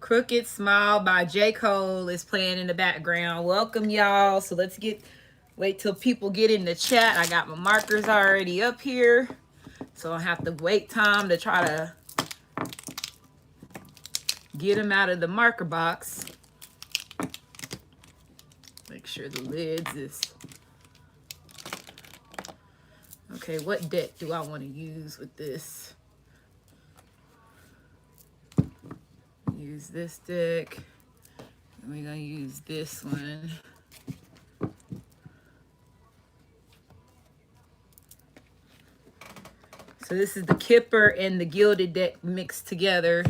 Crooked Smile by J. Cole is playing in the background. Welcome, y'all. So wait till people get in the chat. I got my markers already up here. So I have to wait time to try to get them out of the marker box. Make sure the lids is... Okay, what deck do I want to use with this? Use this deck. And we're going to use this one. So this is the Kipper and the Gilded deck mixed together.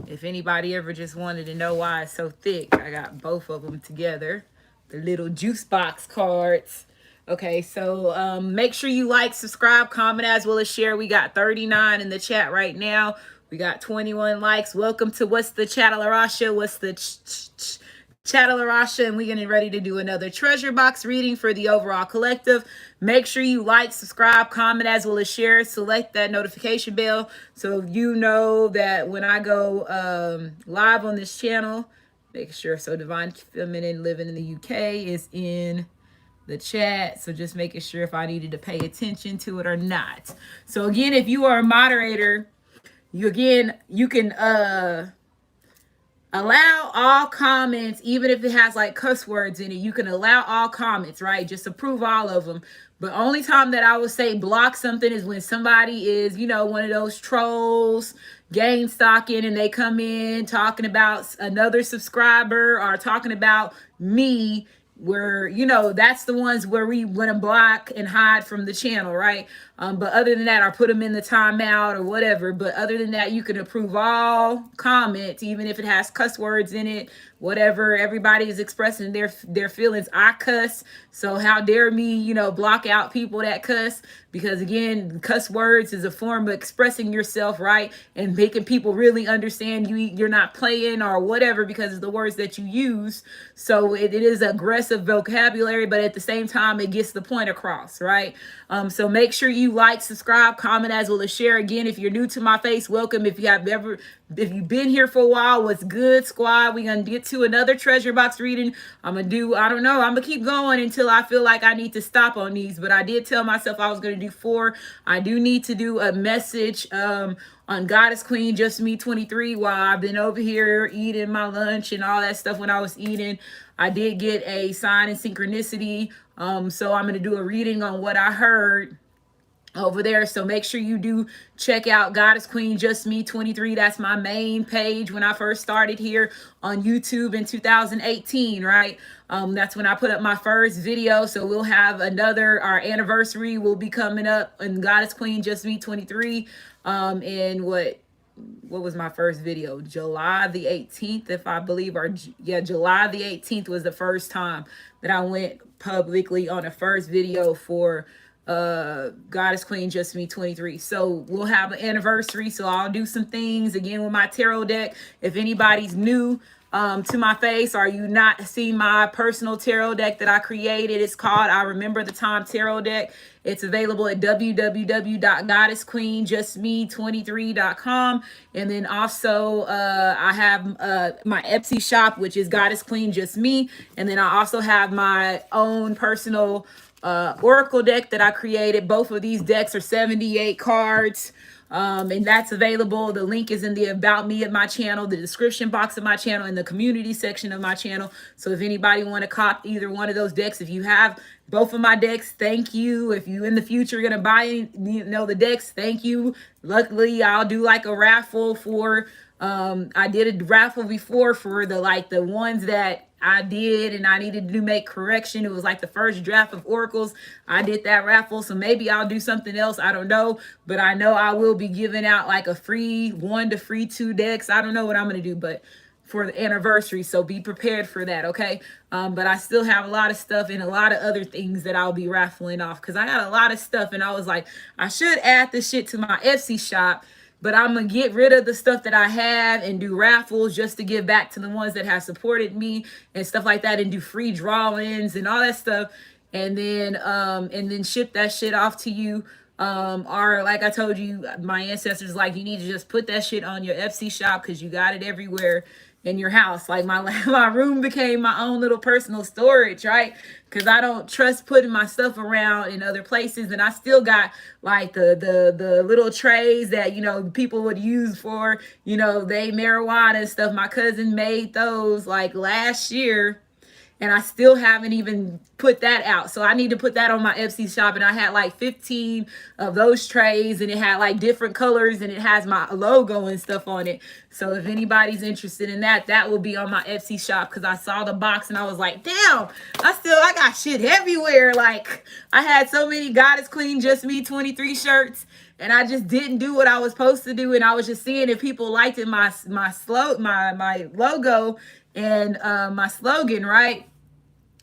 If anybody ever just wanted to know why it's so thick, I got both of them together. The little juice box cards. Okay, so make sure you like, subscribe, comment, as well as share. We got 39 in the chat right now. We got 21 likes. Welcome to What's the Chattel Rasha? What's the Chattel Rasha? And we're getting ready to do another treasure box reading for the overall collective. Make sure you like, subscribe, comment, as well as share. Select that notification bell so you know that when I go live on this channel. Make sure. So Divine Feminine living in the UK is in the chat. So just making sure if I needed to pay attention to it or not. So again, if you are a moderator, you can allow all comments, even if it has like cuss words in it. You can allow all comments, right? Just approve all of them. But only time that I would say block something is when somebody is, one of those trolls, game stalking, and they come in talking about another subscriber or talking about me, where that's the ones where we want to block and hide from the channel, right? But other than that, or put them in the timeout or whatever. But other than that, you can approve all comments, even if it has cuss words in it, whatever. Everybody is expressing their feelings. I cuss, so how dare me block out people that cuss? Because again, cuss words is a form of expressing yourself, right? And making people really understand you're not playing or whatever, because of the words that you use. So it is aggressive vocabulary, but at the same time, it gets the point across, right? So make sure you like, subscribe, comment, as well as share. Again, if you're new to my face, welcome. If you've been here for a while, what's good, squad? We're gonna get to another treasure box reading. I'm gonna keep going until I feel like I need to stop on these, but I did tell myself I was gonna do 4. I do need to do a message on Goddess Queen Just Me 23 while I've been over here eating my lunch and all that stuff. When I was eating, I did get a sign and synchronicity. So I'm gonna do a reading on what I heard over there. So make sure you do check out Goddess Queen Just Me 23. That's my main page when I first started here on YouTube in 2018, right? That's when I put up my first video. So we'll have our anniversary will be coming up in Goddess Queen Just Me 23. And what was my first video? July the 18th, if I believe, July the 18th was the first time that I went publicly on a first video for Goddess Queen Just Me 23. So we'll have an anniversary, so I'll do some things again with my tarot deck. If anybody's new to my face, or you not seen my personal tarot deck that I created, it's called I Remember the Time Tarot Deck. It's available at www.goddessqueenjustme23.com. And then also I have my Etsy shop, which is Goddess Queen Just Me. And then I also have my own personal Oracle deck that I created. Both of these decks are 78 cards. And that's available. The link is in the About Me of my channel, the description box of my channel, and the community section of my channel. So if anybody want to cop either one of those decks, if you have both of my decks, thank you. If you in the future are going to buy the decks, thank you. Luckily, I'll do like a raffle for I did a raffle before for the ones that I did and I needed to make correction. It was like the first draft of Oracles. I did that raffle. So maybe I'll do something else. I don't know. But I know I will be giving out like a free 1 to free 2 decks. I don't know what I'm going to do, but for the anniversary. So be prepared for that. Okay. But I still have a lot of stuff and a lot of other things that I'll be raffling off, because I got a lot of stuff and I was like, I should add this shit to my Etsy shop. But I'm going to get rid of the stuff that I have and do raffles just to give back to the ones that have supported me and stuff like that, and do free drawings and all that stuff. And then ship that shit off to you. Or like I told you, my ancestors you need to just put that shit on your Etsy shop because you got it everywhere. in your house. Like my room became my own little personal storage, right? Because I don't trust putting my stuff around in other places. And I still got like the little trays that, you know, people would use for, you know, they marijuana and stuff. My cousin made those like last year, and I still haven't even put that out. So I need to put that on my Etsy shop. And I had like 15 of those trays, and it had like different colors, and it has my logo and stuff on it. So if anybody's interested in that, that will be on my Etsy shop, because I saw the box and I was like, damn, I got shit everywhere. Like I had so many God is Clean Just Me 23 shirts, and I just didn't do what I was supposed to do. And I was just seeing if people liked it, my logo and my slogan, right?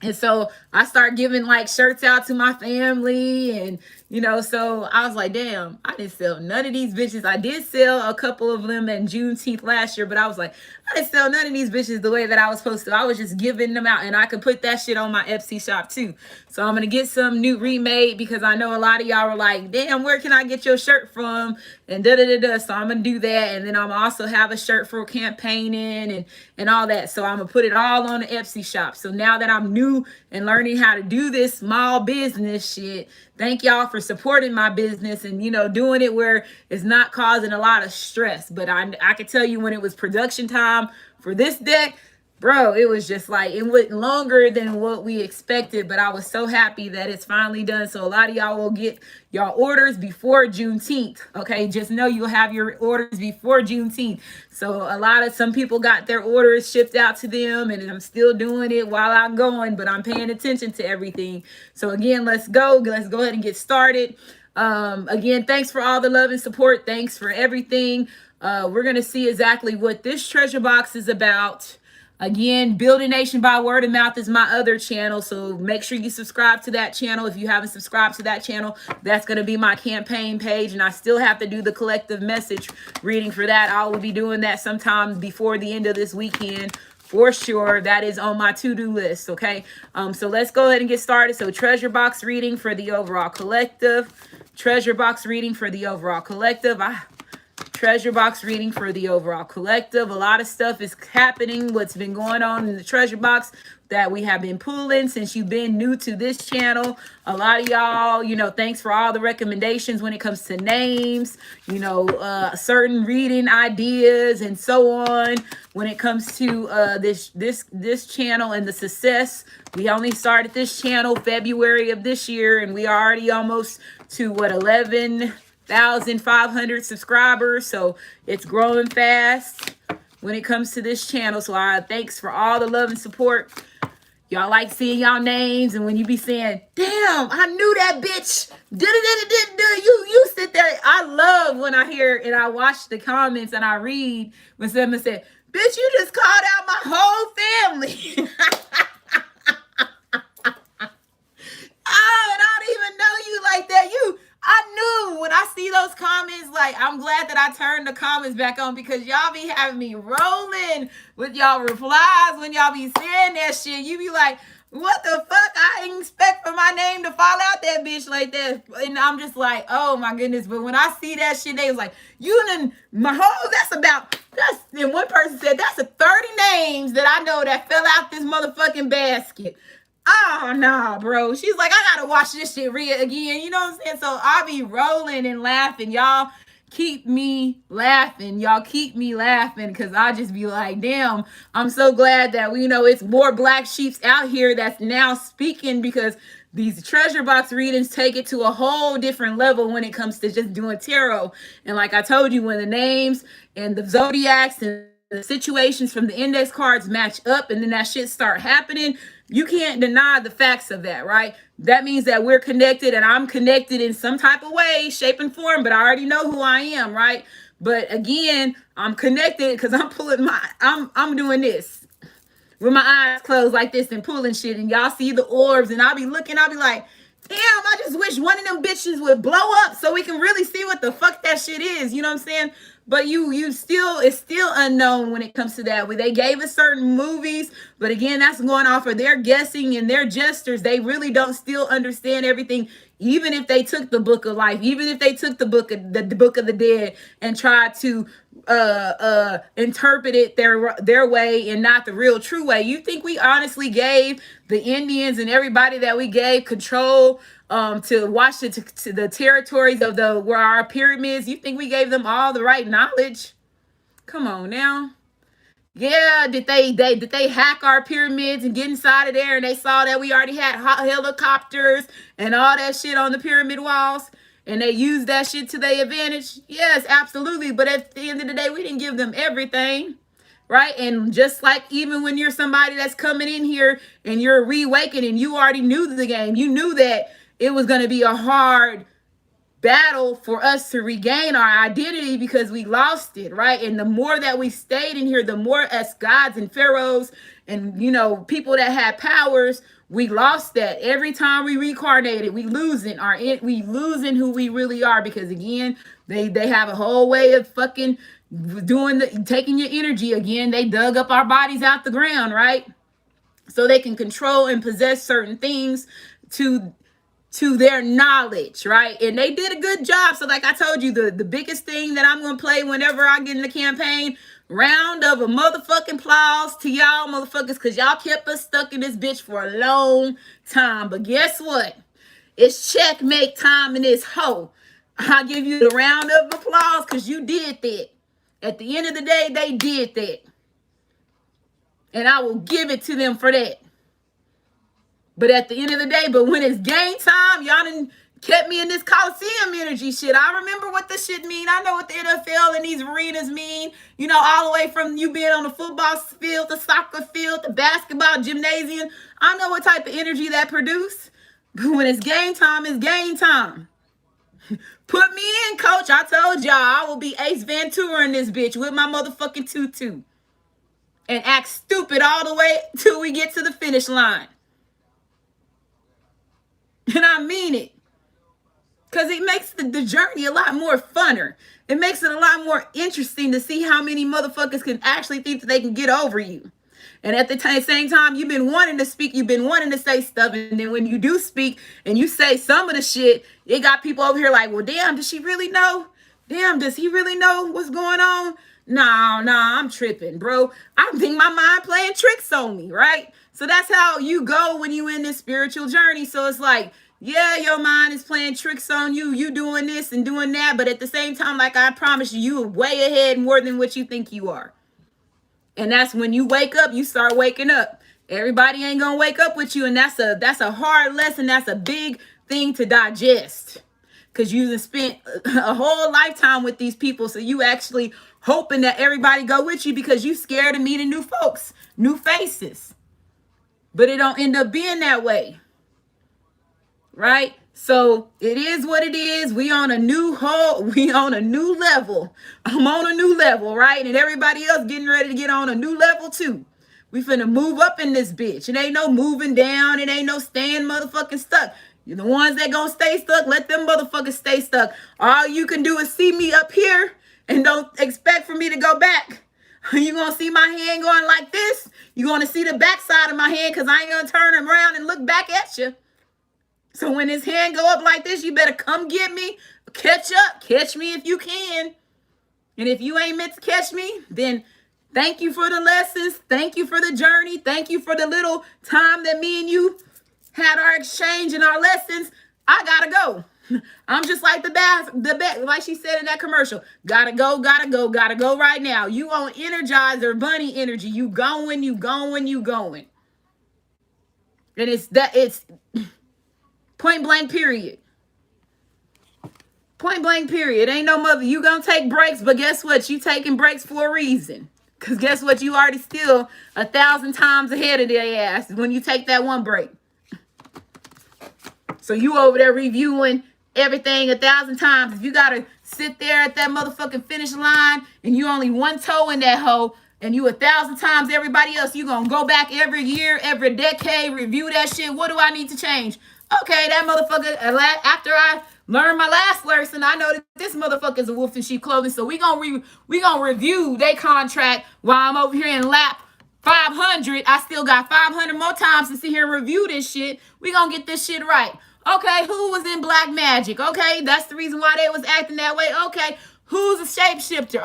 And so I start giving like shirts out to my family, and you know, so I was like, damn, I didn't sell none of these bitches. I did sell a couple of them in Juneteenth last year, but I was like, I didn't sell none of these bitches the way that I was supposed to. I was just giving them out, and I could put that shit on my Etsy shop too. So I'm gonna get some new remade, because I know a lot of y'all were like, damn, where can I get your shirt from? And da da da da. So I'm gonna do that, and then I'm also have a shirt for campaigning and all that. So I'm gonna put it all on the Etsy shop. So now that I'm new and learning how to do this small business shit, thank y'all for supporting my business and, you know, doing it where it's not causing a lot of stress. But I could tell you, when it was production time for this deck, bro, it was just like, it went longer than what we expected, but I was so happy that it's finally done. So a lot of y'all will get y'all orders before Juneteenth. Okay, just know you'll have your orders before Juneteenth. So some people got their orders shipped out to them, and I'm still doing it while I'm going, but I'm paying attention to everything. So again, let's go ahead and get started. Again, thanks for all the love and support. Thanks for everything. We're gonna see exactly what this treasure box is about. Again, Building Nation by Word of Mouth is my other channel, so make sure you subscribe to that channel. If you haven't subscribed to that channel, that's going to be my campaign page, and I still have to do the collective message reading for that. I will be doing that sometime before the end of this weekend for sure. That is on my to-do list, okay? So let's go ahead and get started. So treasure box reading for the overall collective. Treasure box reading for the overall collective. Treasure box reading for the overall collective. A lot of stuff is happening, what's been going on in the treasure box that we have been pulling since you've been new to this channel. A lot of y'all, you know, thanks for all the recommendations when it comes to names, you know, certain reading ideas and so on. When it comes to this channel and the success, we only started this channel February of this year, and we are already almost to 11,500 subscribers. So it's growing fast when it comes to this channel. So thanks for all the love and support. Y'all like seeing y'all names, and when you be saying, damn, I knew that bitch. You sit there. I love when I hear and I watch the comments and I read when someone said, bitch, you just called out my whole family. Oh, and I don't even know you like that. I knew when I see those comments, like, I'm glad that I turned the comments back on, because y'all be having me rolling with y'all replies when y'all be saying that shit. You be like, what the fuck? I didn't expect for my name to fall out that bitch like that. And I'm just like, oh my goodness. But when I see that shit, they was like, and one person said, that's a 30 names that I know that fell out this motherfucking basket. Oh, no, bro. She's like, I gotta watch this shit again. You know what I'm saying? So I be rolling and laughing. Y'all keep me laughing. Y'all keep me laughing, because I just be like, damn, I'm so glad that it's more black sheeps out here that's now speaking, because these treasure box readings take it to a whole different level when it comes to just doing tarot. And like I told you, when the names and the zodiacs and the situations from the index cards match up, and then that shit start happening, you can't deny the facts of that, right? That means that we're connected, and I'm connected in some type of way, shape, and form, but I already know who I am, right? But again, I'm connected because I'm doing this with my eyes closed like this and pulling shit, and y'all see the orbs, and I'll be looking, I'll be like, damn, I just wish one of them bitches would blow up so we can really see what the fuck that shit is. You know what I'm saying? But it's still unknown when it comes to that. They gave us certain movies, but again, that's going off of their guessing and their gestures. They really don't still understand everything Even if they took the book of life, even if they took the book of the dead and tried to interpret it their way and not the real true way. You think we honestly gave the Indians and everybody that we gave control to watch to the territories of the where our pyramids? You think we gave them all the right knowledge? Come on now. Yeah, did they hack our pyramids and get inside of there and they saw that we already had helicopters and all that shit on the pyramid walls and they used that shit to their advantage? Yes, absolutely. But at the end of the day, we didn't give them everything, right? And just like even when you're somebody that's coming in here and you're reawakening, you already knew the game. You knew that it was going to be a hard battle for us to regain our identity because we lost it, right? And the more that we stayed in here, the more as gods and pharaohs and people that had powers, we lost that. Every time we reincarnated, we losing who we really are, because again, they have a whole way of fucking taking your energy. Again, they dug up our bodies out the ground, right? So they can control and possess certain things to their knowledge, right? And they did a good job. So like I told you, the biggest thing that I'm going to play whenever I get in the campaign, round of a motherfucking applause to y'all motherfuckers, because y'all kept us stuck in this bitch for a long time. But guess what? It's checkmate time in this hoe. I'll give you the round of applause because you did that. At the end of the day, they did that. And I will give it to them for that. But at the end of the day, when it's game time, y'all done kept me in this Coliseum energy shit. I remember what this shit mean. I know what the NFL and these arenas mean. All the way from you being on the football field, the soccer field, the basketball gymnasium. I know what type of energy that produce. But when it's game time, it's game time. Put me in, coach. I told y'all I will be Ace Ventura in this bitch with my motherfucking tutu. And act stupid all the way till we get to the finish line. And I mean it. Because it makes the journey a lot more funner. It makes it a lot more interesting to see how many motherfuckers can actually think that they can get over you. And at the same time, you've been wanting to speak, you've been wanting to say stuff. And then when you do speak and you say some of the shit, it got people over here like, well, damn, does she really know? Damn, does he really know what's going on? Nah, I'm tripping, bro. I think my mind playing tricks on me, right? So that's how you go when you in this spiritual journey. So it's like, yeah, your mind is playing tricks on you. You doing this and doing that. But at the same time, like I promise you, you are way ahead more than what you think you are. And that's when you wake up, you start waking up. Everybody ain't going to wake up with you. And that's a hard lesson. That's a big thing to digest. Because you spent a whole lifetime with these people. So you actually hoping that everybody go with you because you scared of meeting new folks, new faces. But it don't end up being that way. Right? So it is what it is. We on a new level. I'm on a new level, right? And everybody else getting ready to get on a new level too. We finna move up in this bitch. It ain't no moving down. It ain't no staying motherfucking stuck. You're the ones that gonna stay stuck. Let them motherfuckers stay stuck. All you can do is see me up here and don't expect for me to go back. You gonna see my hand going like this. You gonna see the backside of my hand because I ain't gonna turn around and look back at you. So when his hand go up like this, you better come get me. Catch up. Catch me if you can. And if you ain't meant to catch me, then thank you for the lessons. Thank you for the journey. Thank you for the little time that me and you had our exchange and our lessons. I gotta go. I'm just like the back, like she said in that commercial. Gotta go right now. You on Energizer Bunny energy. You going. And it's point blank period. Point blank period. Ain't no mother. You gonna take breaks, but guess what? You taking breaks for a reason. Because guess what? You already still 1,000 times ahead of their ass when you take that one break. So you over there reviewing everything 1,000 times. If you gotta sit there at that motherfucking finish line and you only one toe in that hole and you 1,000 times everybody else, you gonna go back every year, every decade, review that shit. What do I need to change? Okay, that motherfucker, after I learned my last lesson, I know that this motherfucker's a wolf in sheep clothing. So we gonna review their contract while I'm over here in lap 500. I still got 500 more times to sit here and review this shit. We gonna get this shit right. Okay, who was in black magic? Okay, that's the reason why they was acting that way. Okay, who's a shapeshifter?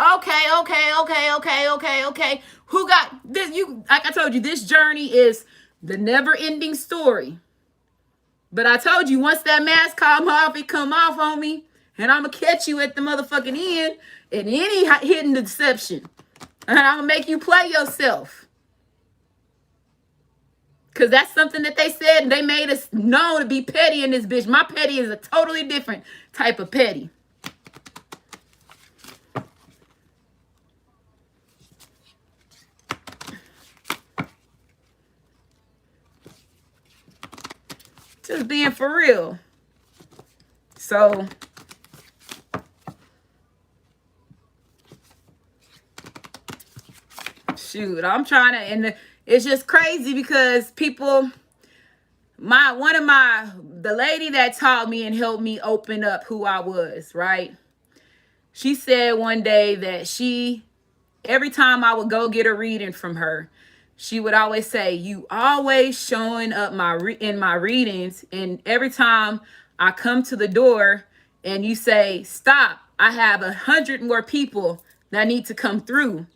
Okay. Who got this? You, like I told you, this journey is the never-ending story. But I told you, once that mask come off, it come off on me, and I'm gonna catch you at the motherfucking end in any hidden deception, and I'm gonna make you play yourself. Because that's something that they said, and they made us know to be petty in this bitch. My petty is a totally different type of petty. Just being for real. So, shoot, I'm trying to, and it's just crazy because people, the lady that taught me and helped me open up who I was, right? She said one day that every time I would go get a reading from her, she would always say, you always showing up in my readings, and every time I come to the door and you say, stop, I have 100 more people that need to come through.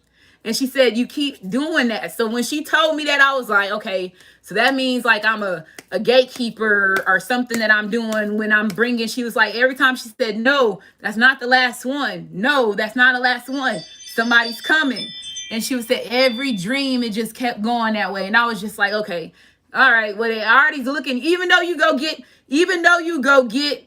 And she said, you keep doing that. So when she told me that, I was like, okay, so that means like I'm a gatekeeper or something that I'm doing when I'm bringing. She was like, every time she said, no, that's not the last one. No, that's not the last one. Somebody's coming. And she would say every dream, it just kept going that way. And I was just like, okay, all right, well, they already looking, even though you go get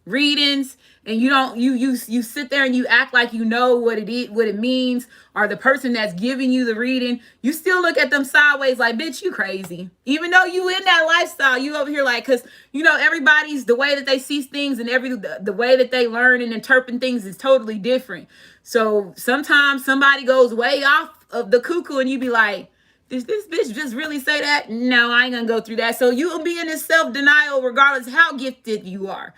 readings, and you sit there and you act like you know what it means, or the person that's giving you the reading, you still look at them sideways like, bitch, you crazy. Even though you in that lifestyle, you over here like, because everybody's, the way that they see things and the way that they learn and interpret things is totally different. So sometimes somebody goes way off of the cuckoo and you be like, did this bitch just really say that? No, I ain't gonna go through that. So you will be in this self-denial regardless of how gifted you are.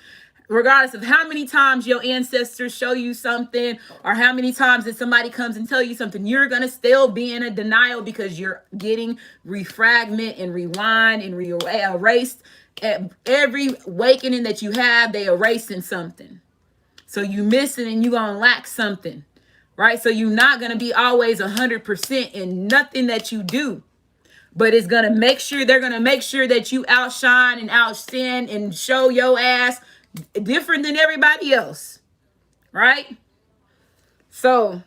Regardless of how many times your ancestors show you something, or how many times that somebody comes and tell you something, you're going to still be in a denial because you're getting refragment and rewind and erased. At every awakening that you have, they erasing something. So you miss it and you're going to lack something, right? So you're not going to be always 100% in nothing that you do. But they're going to make sure that you outshine and outstand and show your ass different than everybody else, right? So,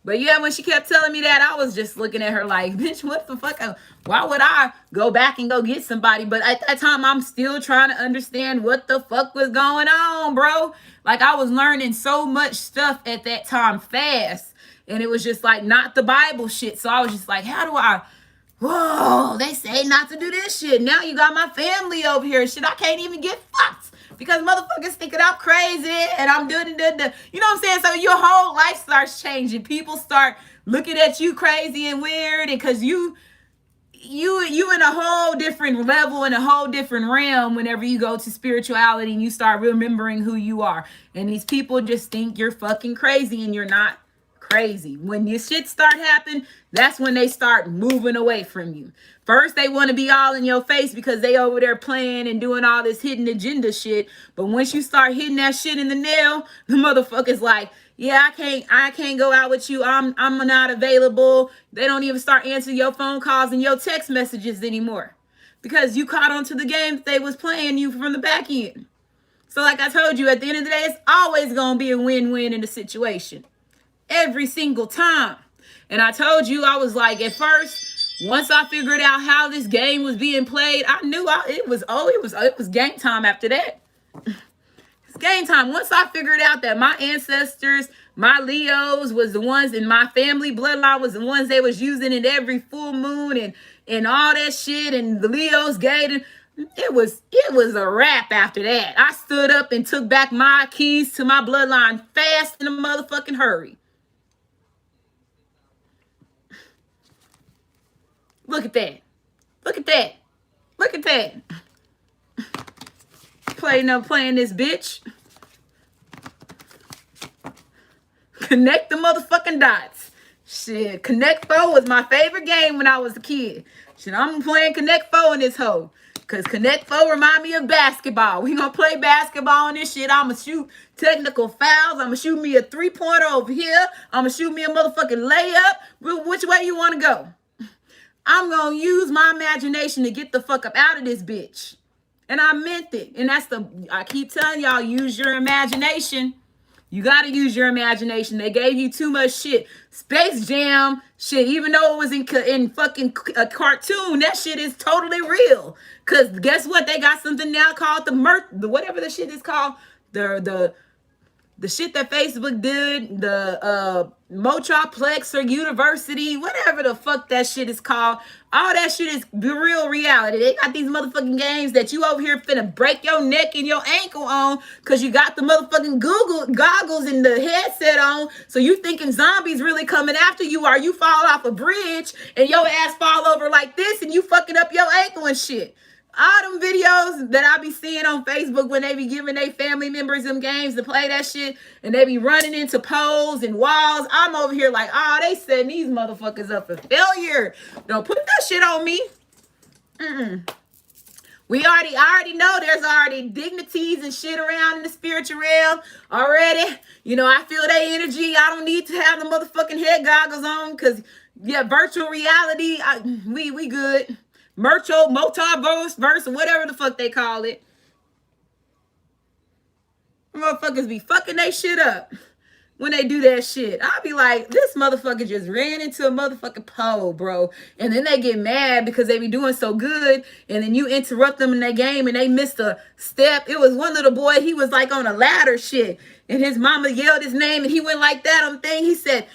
but yeah, when she kept telling me that, I was just looking at her like, bitch, what the fuck? Why would I go back and go get somebody? But at that time, I'm still trying to understand what the fuck was going on, bro. Like, I was learning so much stuff at that time fast, and it was just like not the Bible shit. So I was just like, how do I? Whoa, they say not to do this shit. Now you got my family over here. Shit, I can't even get fucked because motherfuckers thinking I'm crazy and I'm doing you know what I'm saying? So your whole life starts changing. People start looking at you crazy and weird, and because you in a whole different level, in a whole different realm whenever you go to spirituality and you start remembering who you are. And these people just think you're fucking crazy, and you're not crazy. When your shit start happening, that's when they start moving away from you. First, they want to be all in your face because they over there playing and doing all this hidden agenda shit. But once you start hitting that shit in the nail, the motherfucker's like, yeah, I can't go out with you. I'm not available. They don't even start answering your phone calls and your text messages anymore because you caught on to the game that they was playing you from the back end. So like I told you, at the end of the day, it's always going to be a win-win in the situation. Every single time. And I told you, I was like, at first, once I figured out how this game was being played, I knew it was game time after that. It's game time. Once I figured out that my ancestors, my Leos, was the ones in my family bloodline, was the ones they was using in every full moon and all that shit, and the Leos gated, it was a wrap after that. I stood up and took back my keys to my bloodline fast in a motherfucking hurry. Look at that. Look at that. Look at that. Playing this bitch. Connect the motherfucking dots. Shit, Connect 4 was my favorite game when I was a kid. Shit, I'm playing Connect 4 in this hoe. Because Connect 4 remind me of basketball. We gonna play basketball and this shit. I'ma shoot technical fouls. I'ma shoot me a 3-pointer over here. I'ma shoot me a motherfucking layup. Which way you wanna go? I'm gonna use my imagination to get the fuck up out of this bitch. And I meant it. And I keep telling y'all, use your imagination. You got to use your imagination. They gave you too much shit. Space Jam shit, even though it was in fucking a cartoon, that shit is totally real. Because guess what? They got something now called the whatever the shit is called. The shit that Facebook did, the Metroplex or University, whatever the fuck that shit is called. All that shit is real reality. They got these motherfucking games that you over here finna break your neck and your ankle on because you got the motherfucking Google goggles and the headset on. So you thinking zombies really coming after you, or you fall off a bridge and your ass fall over like this and you fucking up your ankle and shit. All them videos that I be seeing on Facebook when they be giving their family members them games to play that shit and they be running into poles and walls. I'm over here like, oh, they setting these motherfuckers up for failure. Don't put that shit on me. I already know there's already dignities and shit around in the spiritual realm already. You know, I feel their energy. I don't need to have the motherfucking head goggles on because, yeah, virtual reality, we good. Multiverse, or whatever the fuck they call it. Motherfuckers be fucking they shit up when they do that shit. I'll be like, this motherfucker just ran into a motherfucking pole, bro. And then they get mad because they be doing so good. And then you interrupt them in their game and they missed a step. It was one little boy, he was like on a ladder shit. And his mama yelled his name and he went like that on the thing. He said,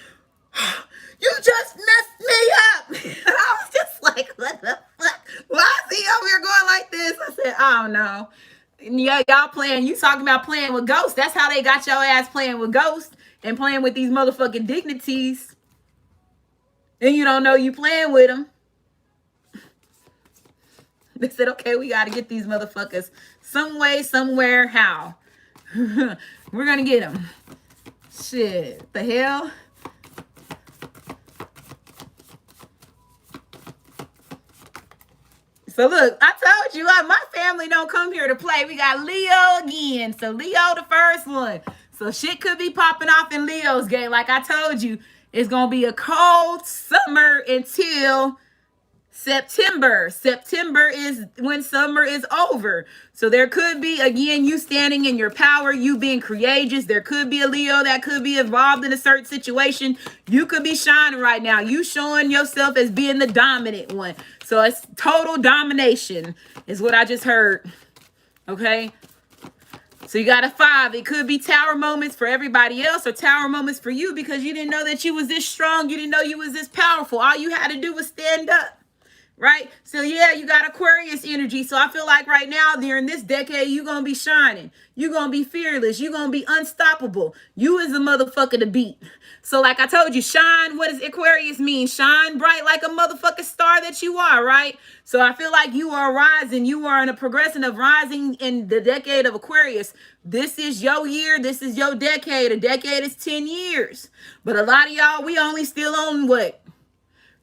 you just messed me up. And I was just like, what the fuck? Why is he over here going like this? I said, I don't know. And yeah, y'all playing, you talking about playing with ghosts. That's how they got your ass playing with ghosts and playing with these motherfucking dignities. And you don't know you playing with them. They said, okay, we got to get these motherfuckers some way, somewhere, how. We're going to get them. Shit, the hell? So look, I told you, my family don't come here to play. We got Leo again. So Leo the first one. So shit could be popping off in Leo's game. Like I told you, it's going to be a cold summer until September. September is when summer is over. So there could be, again, you standing in your power, you being courageous. There could be a Leo that could be involved in a certain situation. You could be shining right now. You showing yourself as being the dominant one. So it's total domination is what I just heard. Okay. So you got a 5. It could be tower moments for everybody else or tower moments for you because you didn't know that you was this strong. You didn't know you was this powerful. All you had to do was stand up. Right? So yeah, you got Aquarius energy. So I feel like right now, during this decade, you're going to be shining. You're going to be fearless. You're going to be unstoppable. You is a motherfucker to beat. So like I told you, shine, what does Aquarius mean? Shine bright like a motherfucking star that you are, right? So I feel like you are rising. You are in a progression of rising in the decade of Aquarius. This is your year. This is your decade. A decade is 10 years. But a lot of y'all, we only still on what?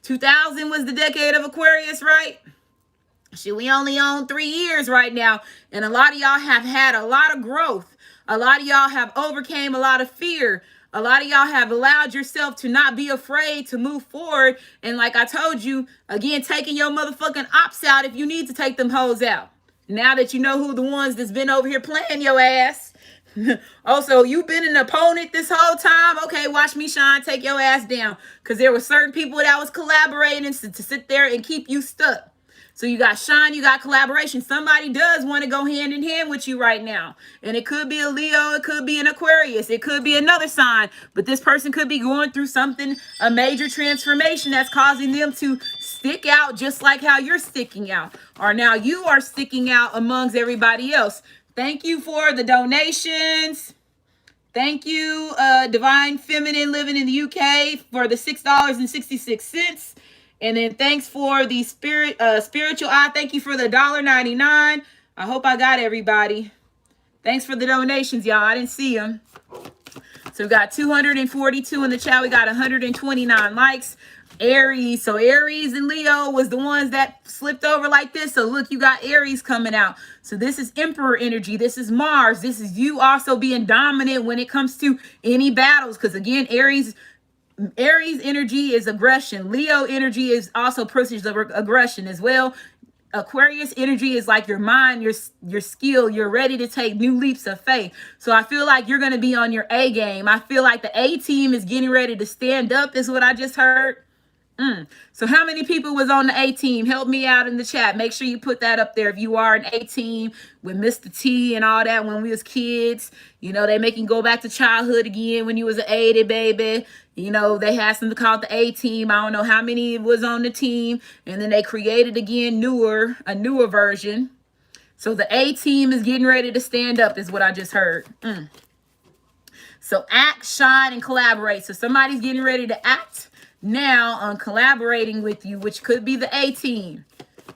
2000 was the decade of Aquarius, right? Shit, we only own 3 years right now. And a lot of y'all have had a lot of growth. A lot of y'all have overcame a lot of fear. A lot of y'all have allowed yourself to not be afraid to move forward. And like I told you, again, taking your motherfucking ops out if you need to take them hoes out. Now that you know who the ones that's been over here playing your ass. Also, you've been an opponent this whole time. Okay, watch me shine, take your ass down. Because there were certain people that was collaborating to sit there and keep you stuck. So you got shine, you got collaboration. Somebody does want to go hand in hand with you right now. And it could be a Leo, it could be an Aquarius, it could be another sign. But this person could be going through something, a major transformation that's causing them to stick out just like how you're sticking out. Or now you are sticking out amongst everybody else. Thank you for the donations. Thank you, Divine Feminine living in the UK for the $6.66. And then thanks for the spiritual eye. Thank you for the $1.99. I hope I got everybody. Thanks for the donations, y'all. I didn't see them. So we got 242 in the chat. We got 129 likes. Aries. So Aries and Leo was the ones that slipped over like this. So look, you got Aries coming out. So this is Emperor energy. This is Mars. This is you also being dominant when it comes to any battles. Because again, Aries energy is aggression. Leo energy is also process of aggression as well. Aquarius energy is like your mind, your skill. You're ready to take new leaps of faith. So I feel like you're going to be on your A game. I feel like the A team is getting ready to stand up is what I just heard. So how many people was on the A team? Help me out in the chat. Make sure you put that up there. If you are an A team with Mr. T and all that when we was kids, you know, they make you go back to childhood again when you was an 80 baby. You know, they had something called the A team. I don't know how many was on the team. And then they created again a newer version. So the A team is getting ready to stand up is what I just heard. So act, shine, and collaborate. So somebody's getting ready to act now on collaborating with you, which could be the A team.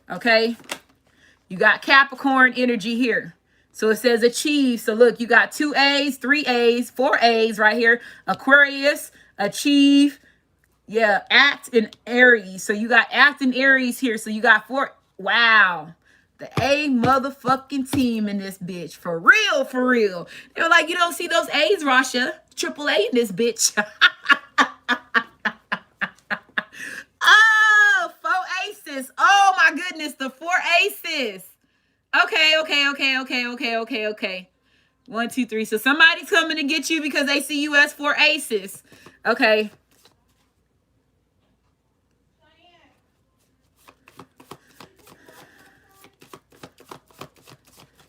Okay, you got Capricorn energy here, so it says achieve. So look, you got 2 A's, 3 A's, 4 A's right here. Aquarius, achieve, yeah, act, and Aries. So you got act and Aries here. So you got 4. Wow, the A motherfucking team in this bitch, for real, for real. They're like, you don't see those A's, Rasha. Triple A in this bitch. Oh, 4 aces. Oh my goodness, the 4 aces. Okay. 1, 2, 3. So somebody's coming to get you because they see you as 4 aces. Okay.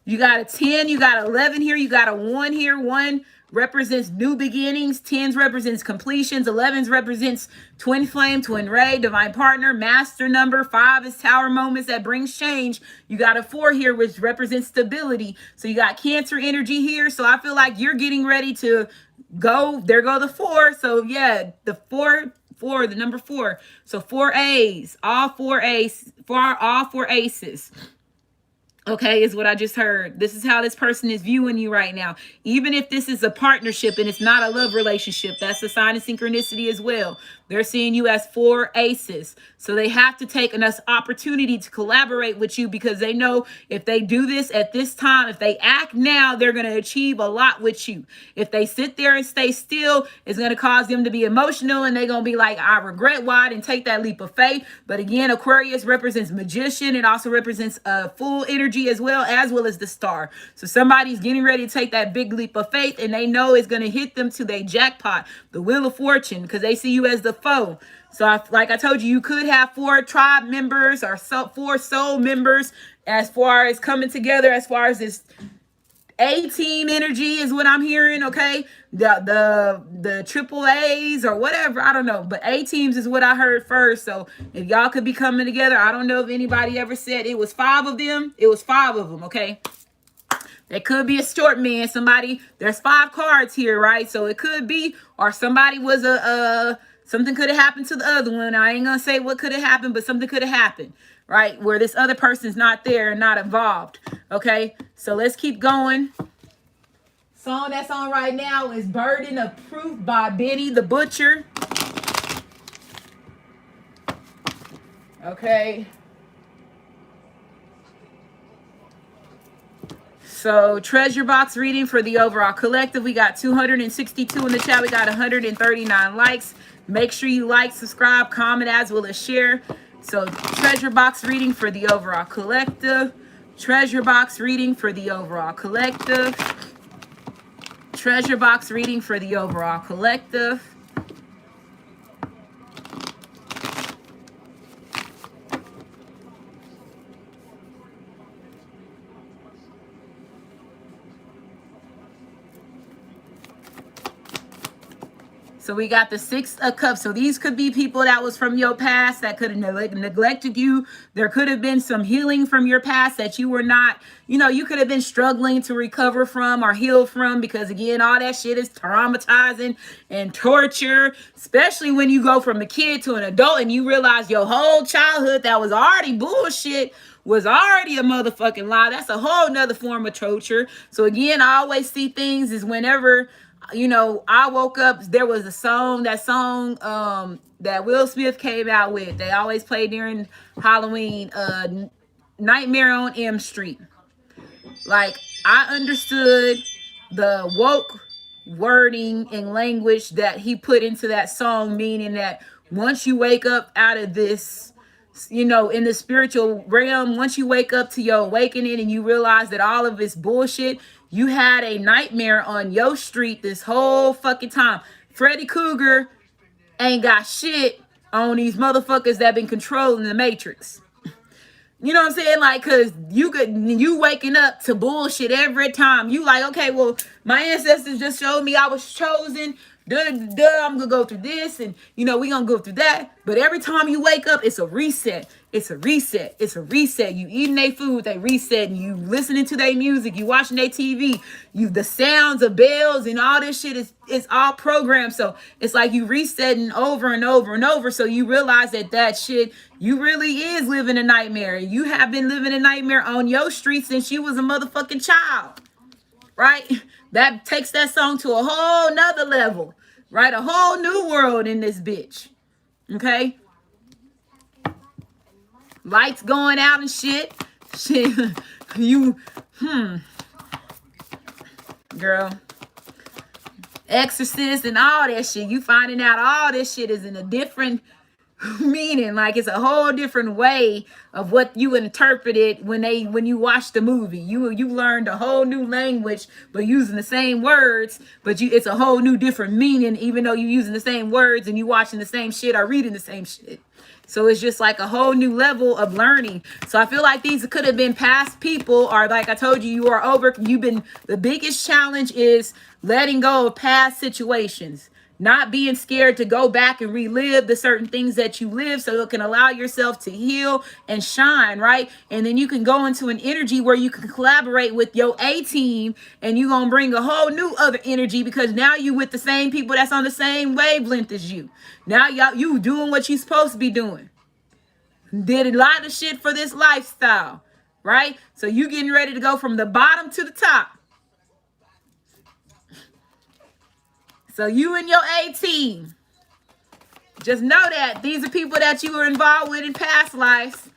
You got a 10, you got 11 here, you got a 1 here. 1 represents new beginnings, 10s represents completions, 11s represents twin flame, twin ray, divine partner, master number. 5 is tower moments that brings change. You got a 4 here, which represents stability. So you got Cancer energy here. So I feel like you're getting ready to go. There go the 4. So yeah, the 4, the number 4. So 4 A's, all 4 A's, all 4 aces. Okay, is what I just heard. This is how this person is viewing you right now. Even if this is a partnership and it's not a love relationship, that's a sign of synchronicity as well. They're seeing you as 4 aces. So they have to take enough opportunity to collaborate with you because they know if they do this at this time, if they act now, they're going to achieve a lot with you. If they sit there and stay still, it's going to cause them to be emotional and they're going to be like, I regret why I didn't take that leap of faith. But again, Aquarius represents magician. It also represents full energy as well as the star. So somebody's getting ready to take that big leap of faith and they know it's going to hit them to their jackpot, the wheel of fortune, because they see you as the foe. So like I told you, you could have 4 tribe members or 4 soul members as far as coming together, as far as this A team energy is what I'm hearing. Okay, the triple A's or whatever, I don't know, but A teams is what I heard first. So if y'all could be coming together, I don't know if anybody ever said it was 5 of them. It was 5 of them. Okay, there could be a short man, somebody. There's 5 cards here, right? So it could be, or somebody was something could have happened to the other one. I ain't gonna say what could have happened, but something could have happened, right? Where this other person's not there and not involved. Okay, so let's keep going. Song that's on right now is Burden of Proof by Benny the Butcher. Okay. So treasure box reading for the overall collective. We got 262 in the chat. We got 139 likes. Make sure you like, subscribe, comment, as well as share. So treasure box reading for the overall collective. Treasure box reading for the overall collective. Treasure box reading for the overall collective. So we got the 6 of Cups. So these could be people that was from your past that could have neglected you. There could have been some healing from your past that you were not, you could have been struggling to recover from or heal from, because again, all that shit is traumatizing and torture, especially when you go from a kid to an adult and you realize your whole childhood that was already bullshit was already a motherfucking lie. That's a whole nother form of torture. So again, I always see things as whenever I woke up, there was a song, that Will Smith came out with. They always play during Halloween. Nightmare on M Street. Like, I understood the woke wording and language that he put into that song, meaning that once you wake up out of this, in the spiritual realm, once you wake up to your awakening and you realize that all of this bullshit, you had a nightmare on your street this whole fucking time. Freddy Krueger ain't got shit on these motherfuckers that been controlling the Matrix. You know what I'm saying? Like, cause you waking up to bullshit every time. You like, okay, well, my ancestors just showed me I was chosen. I'm gonna go through this, and we gonna go through that. But every time you wake up, it's a reset. It's a reset. It's a reset. You eating their food, they reset. And you listening to their music. You watching their TV. The sounds of bells and all this shit is all programmed. So it's like you resetting over and over and over. So you realize that shit, you really is living a nightmare. You have been living a nightmare on your street since you was a motherfucking child. Right? That takes that song to a whole nother level, right? A whole new world in this bitch. Okay? Lights going out and shit. Shit. Girl. Exorcist and all that shit. You finding out all this shit is in a different meaning. Like, it's a whole different way of what you interpreted when you watch the movie. You learned a whole new language, but using the same words, but it's a whole new different meaning, even though you're using the same words and you watching the same shit or reading the same shit. So it's just like a whole new level of learning. So I feel like these could have been past people, or like I told you, the biggest challenge is letting go of past situations. Not being scared to go back and relive the certain things that you live, so it can allow yourself to heal and shine, right? And then you can go into an energy where you can collaborate with your A team, and you're going to bring a whole new other energy, because now you with the same people that's on the same wavelength as you. Now you doing what you supposed to be doing. Did a lot of shit for this lifestyle, right? So you getting ready to go from the bottom to the top. So you and your A team, just know that these are people that you were involved with in past lives.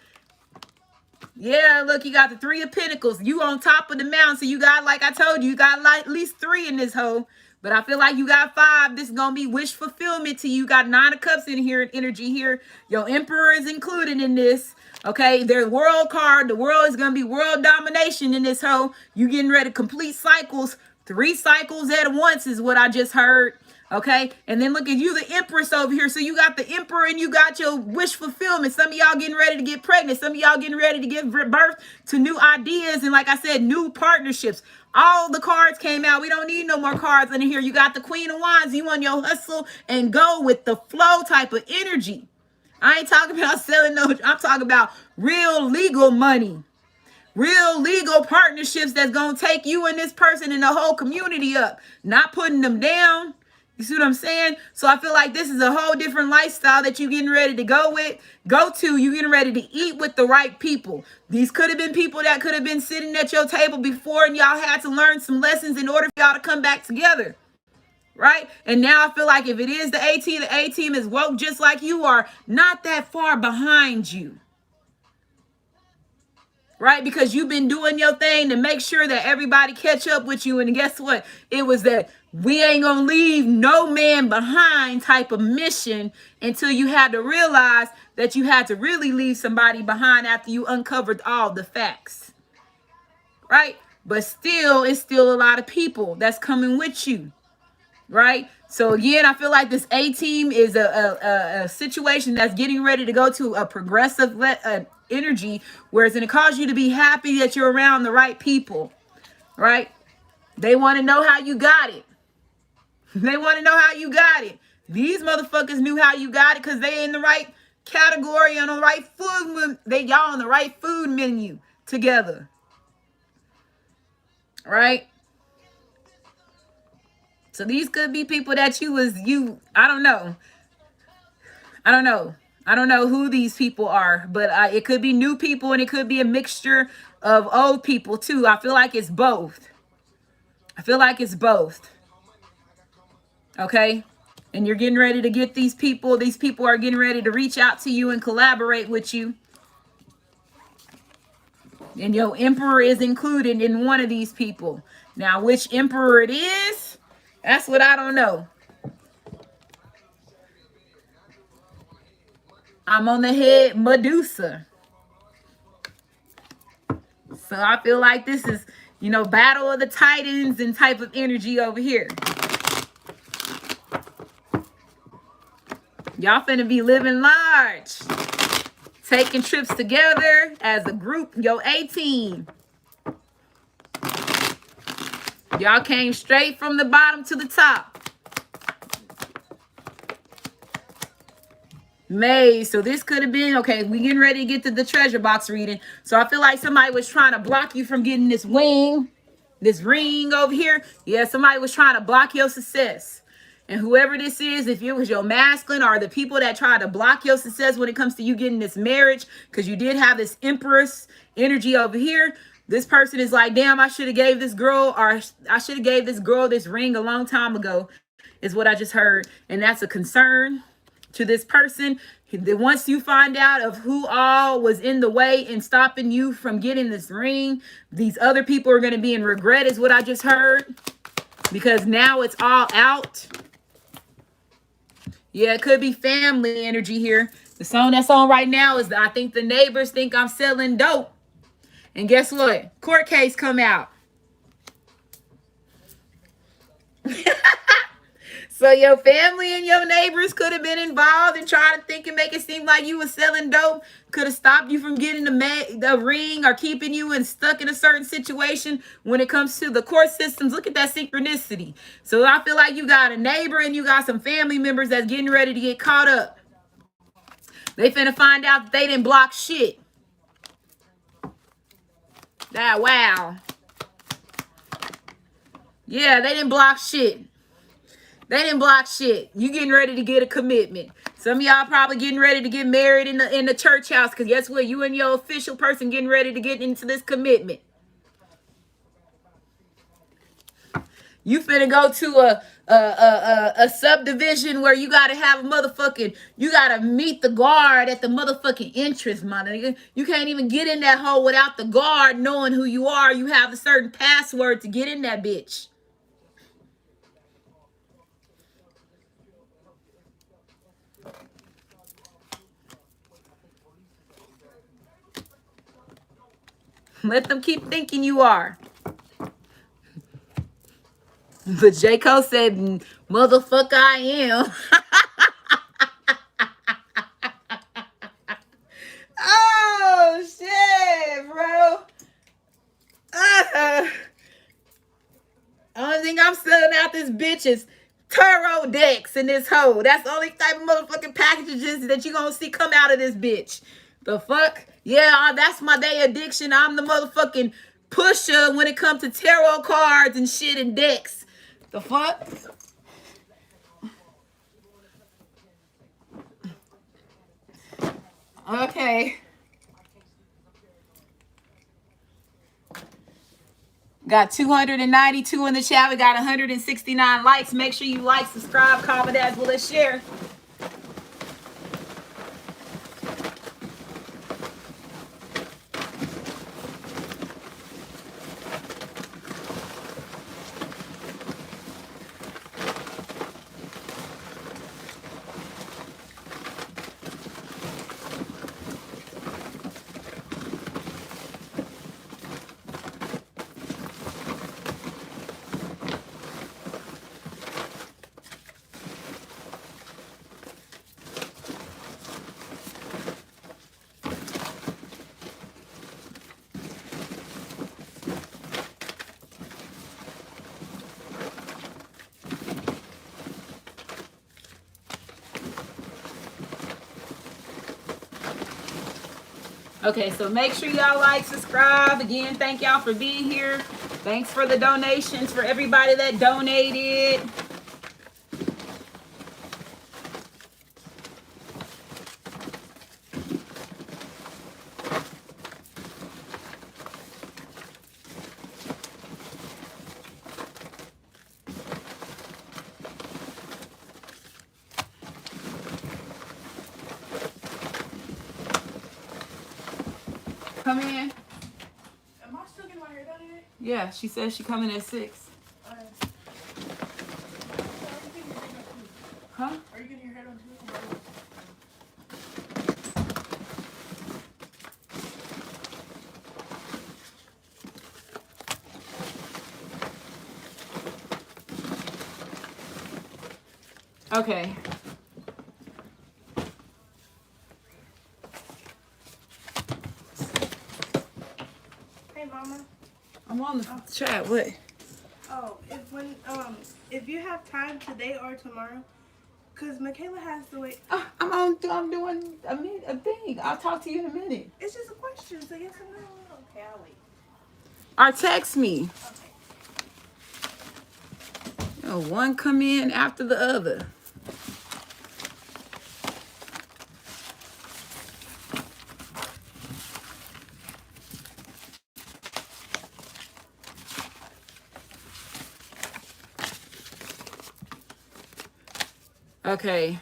Yeah, look, you got the Three of Pentacles. You on top of the mountain. So you got, like I told you, you got like at least 3 in this hole. But I feel like you got 5. This is going to be wish fulfillment to you. You got 9 of Cups in here, energy here. Your Emperor is included in this. Okay, their world card. The world is going to be world domination in this hole. You getting ready to complete cycles. 3 cycles at once is what I just heard. Okay, and then look at you, the Empress over here. So you got the Emperor and you got your wish fulfillment. Some of y'all getting ready to get pregnant. Some of y'all getting ready to give birth to new ideas. And like I said, new partnerships. All the cards came out. We don't need no more cards in here. You got the Queen of Wands. You on your hustle and go with the flow type of energy. I ain't talking about selling no. I'm talking about real legal money. Real legal partnerships that's going to take you and this person and the whole community up. Not putting them down. You see what I'm saying? So I feel like this is a whole different lifestyle that you're getting ready to go to. You're getting ready to eat with the right people. These could have been people that could have been sitting at your table before, and y'all had to learn some lessons in order for y'all to come back together. Right? And now I feel like if it is the A team is woke just like you are, not that far behind you. Right? Because you've been doing your thing to make sure that everybody catch up with you. And guess what? It was that we ain't gonna leave no man behind type of mission until you had to realize that you had to really leave somebody behind after you uncovered all the facts. Right? But still, it's still a lot of people that's coming with you. Right? So again, I feel like this A team is a situation that's getting ready to go to a progressive energy where it's going to cause you to be happy that you're around the right people. Right? They want to know how you got it. They want to know how you got it. These motherfuckers knew how you got it because they in the right category, on the right food. Y'all on the right food menu together. Right? So these could be people that I don't know. I don't know who these people are, but it could be new people and it could be a mixture of old people too. I feel like it's both. Okay? And you're getting ready to get these people. These people are getting ready to reach out to you and collaborate with you. And your emperor is included in one of these people. Now, which emperor it is, that's what I don't know. I'm on the head Medusa. So I feel like this is, you know, battle of the titans and type of energy over here. Y'all finna be living large. Taking trips together as a group, your A-team. Y'all came straight from the bottom to the top. May, so this could have been, okay, we getting ready to get to the treasure box reading. So I feel like somebody was trying to block you from getting this ring over here. Yeah, somebody was trying to block your success. And whoever this is, if it was your masculine or the people that try to block your success when it comes to you getting this marriage, because you did have this empress energy over here, this person is like, damn, I should have gave this girl, or I should have gave this girl this ring a long time ago, is what I just heard. And that's a concern to this person. Once you find out of who all was in the way and stopping you from getting this ring, these other people are going to be in regret, is what I just heard, because now it's all out. Yeah, it could be family energy here. The song that's on right now is, I think the neighbors think I'm selling dope. And guess what? Court case come out. So your family and your neighbors could have been involved and trying to think and make it seem like you were selling dope. Could have stopped you from getting the ring or keeping you stuck in a certain situation when it comes to the court systems. Look at that synchronicity. So I feel like you got a neighbor and you got some family members that's getting ready to get caught up. They finna find out that they didn't block shit. Wow. Yeah, they didn't block shit. They didn't block shit. You getting ready to get a commitment. Some of y'all probably getting ready to get married in the church house, because guess what? You and your official person getting ready to get into this commitment. You finna go to a subdivision where you gotta have a motherfucking, you gotta meet the guard at the motherfucking entrance, my nigga. You can't even get in that hole without the guard knowing who you are. You have a certain password to get in that bitch. Let them keep thinking you are. But J. Cole said, motherfucker, I am. Oh, shit, bro. Only thing I'm selling out this bitch is tarot decks in this hole. That's the only type of motherfucking packages that you gonna see come out of this bitch. The fuck? Yeah, that's my day addiction. I'm the motherfucking pusher when it comes to tarot cards and shit and decks. The fuck? Okay. Got 292 in the chat. We got 169 likes. Make sure you like, subscribe, comment as well as share. Okay, so make sure y'all like, subscribe. Again, thank y'all for being here. Thanks for the donations, for everybody that donated. come in? Am I still getting my hair done yet? Yeah, she says she coming at 6. Huh? Are you getting your hair done too? Okay. Hey, Mama. I'm on the chat. What? Oh, if you have time today or tomorrow, cause Michaela has to wait. I'm doing a thing. I'll talk to you in a minute. It's just a question, so yes or no. Okay, I'll wait. Or text me. Okay. Oh, one come in after the other. Okay.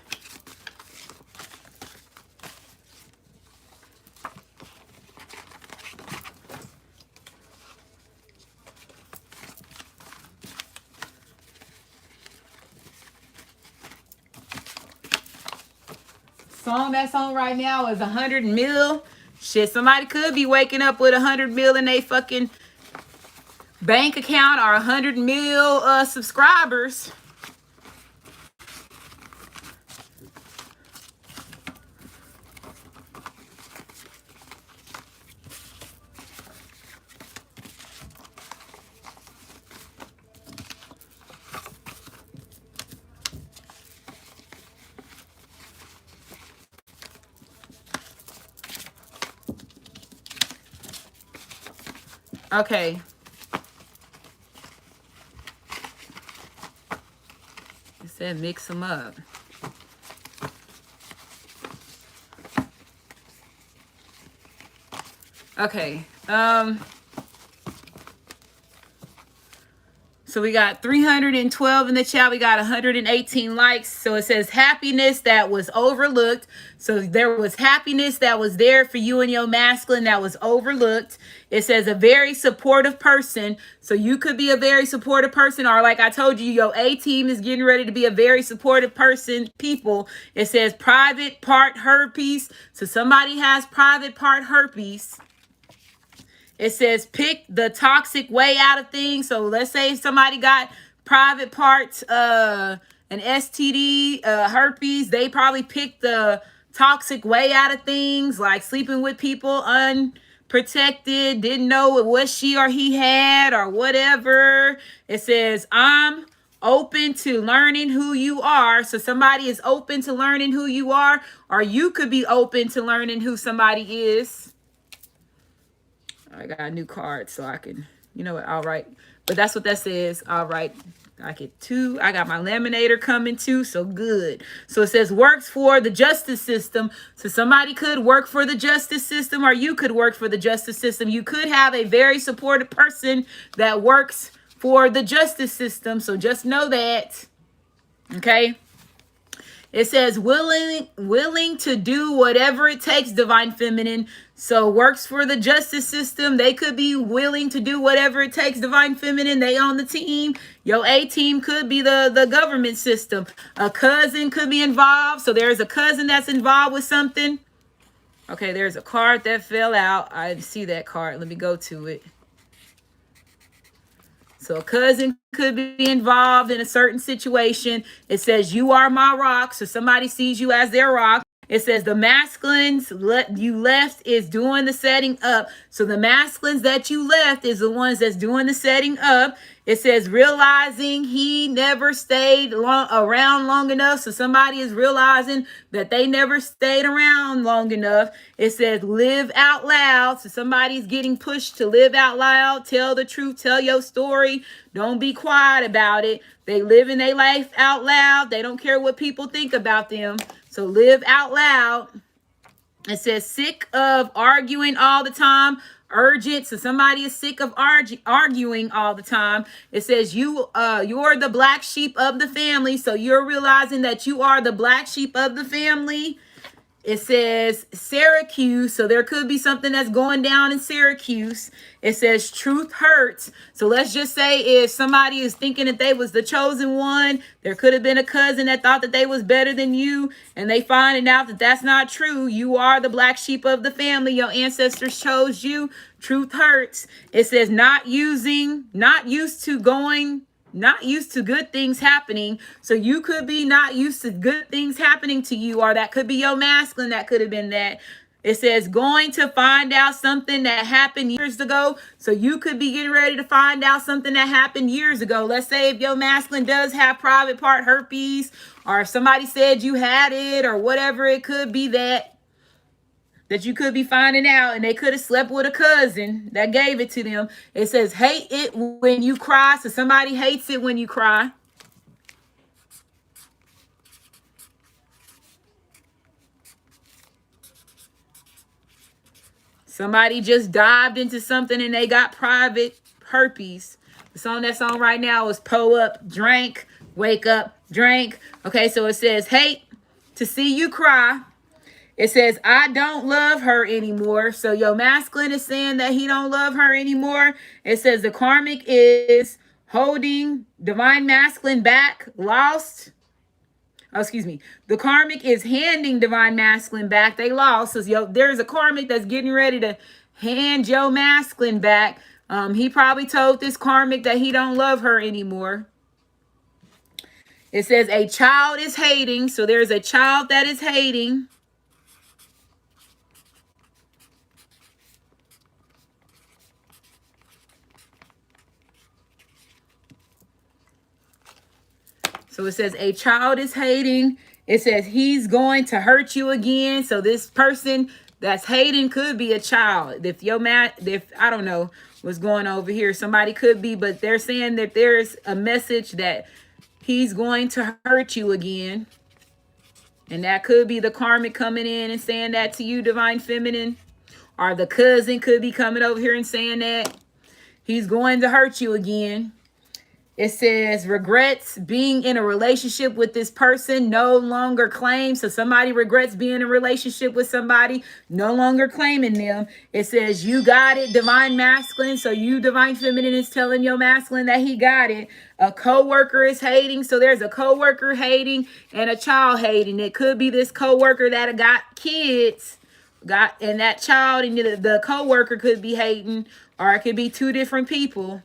Song that's on right now is 100 mil. Shit, somebody could be waking up with 100 mil in their fucking bank account or 100 mil subscribers. Okay. It said mix them up. Okay. So we got 312 in the chat. We got 118 likes. So it says happiness that was overlooked. So there was happiness that was there for you and your masculine that was overlooked. It says a very supportive person. So you could be a very supportive person, or like I told you, your A team is getting ready to be a very supportive person. People, it says private part herpes. So somebody has private part herpes. It says pick the toxic way out of things. So let's say somebody got private parts, an STD, herpes. They probably picked the toxic way out of things, like sleeping with people unprotected, didn't know what she or he had or whatever. It says I'm open to learning who you are. So somebody is open to learning who you are, or you could be open to learning who somebody is. I got a new card so I can, you know what, all right. But that's what that says. All right. I get 2. I got my laminator coming too, so good. So it says works for the justice system. So somebody could work for the justice system, or you could work for the justice system. You could have a very supportive person that works for the justice system. So just know that. Okay. It says willing to do whatever it takes, divine feminine. So works for the justice system. They could be willing to do whatever it takes, divine feminine. They on the team. Your A team could be the government system. A cousin could be involved. So there's a cousin that's involved with something. Okay, there's a card that fell out. I see that card. Let me go to it. So a cousin could be involved in a certain situation. It says, you are my rock. So somebody sees you as their rock. It says the masculines you left is doing the setting up. So the masculines that you left is the ones that's doing the setting up. It says realizing he never stayed around long enough. So somebody is realizing that they never stayed around long enough. It says live out loud. So somebody's getting pushed to live out loud. Tell the truth. Tell your story. Don't be quiet about it. They living their life out loud. They don't care what people think about them. So live out loud. It says sick of arguing all the time. Urgent. So somebody is sick of arguing all the time. It says you're the black sheep of the family. So you're realizing that you are the black sheep of the family. It says Syracuse, so there could be something that's going down in Syracuse. It says truth hurts. So let's just say if somebody is thinking that they was the chosen one, there could have been a cousin that thought that they was better than you, and they finding out that that's not true. You are the black sheep of the family. Your ancestors chose you. Truth hurts. It says not used to good things happening. So you could be not used to good things happening to you, or that could be your masculine. That could have been that. It says going to find out something that happened years ago. So you could be getting ready to find out something that happened years ago. Let's say if your masculine does have private part herpes, or if somebody said you had it, or whatever, it could be that you could be finding out, and they could have slept with a cousin that gave it to them. It says hate it when you cry. So somebody hates it when you cry. Somebody just dived into something and they got private herpes. The song that's on right now is Pull Up, Drank, Wake Up, Drank. Okay, so it says hate to see you cry. It says, I don't love her anymore. So your masculine is saying that he don't love her anymore. It says the karmic is holding divine masculine back, lost. Oh, excuse me. The karmic is handing divine masculine back. They lost. So there's a karmic that's getting ready to hand your masculine back. He probably told this karmic that he don't love her anymore. It says a child is hating. So there's a child that is hating. So it says a child is hating. It says he's going to hurt you again. So this person that's hating could be a child. If I don't know what's going on over here, somebody could be, but they're saying that there's a message that he's going to hurt you again. And that could be the karmic coming in and saying that to you, divine feminine. Or the cousin could be coming over here and saying that he's going to hurt you again. It says regrets being in a relationship with this person, no longer claim. So somebody regrets being in a relationship with somebody, no longer claiming them. It says you got it, divine masculine. So you, divine feminine, is telling your masculine that he got it. A co-worker is hating. So there's a co-worker hating and a child hating. It could be this co-worker that got kids, and that child and the co-worker could be hating, or it could be two different people.